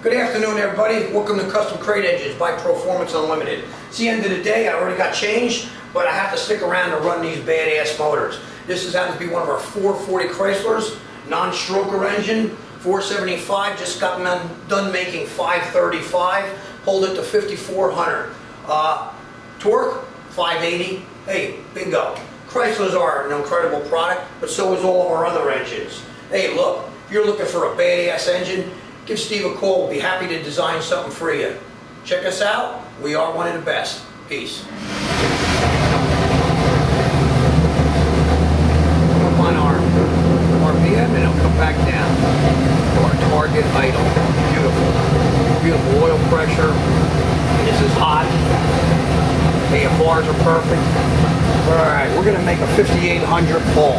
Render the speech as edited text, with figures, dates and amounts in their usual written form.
Good afternoon, everybody. Welcome to Custom Crate Engines by Proformance Unlimited. It's the end of the day. I already got changed, but I have to stick around to run these badass motors. This happens to be one of our 440 Chryslers, non-stroker engine, 475. Just got done making 535. Hold it to 5400. Torque, 580. Hey, bingo. Chryslers are an incredible product, but so is all of our other engines. Hey, look, if you're looking for a badass engine, give Steve a call. We'll be happy to design something for you. Check us out. We are one of the best. Peace. Up on our RPM and it'll come back down to our target idle. Beautiful. Beautiful oil pressure. This is hot. AFRs are perfect. Alright, we're going to make a 5800 pull.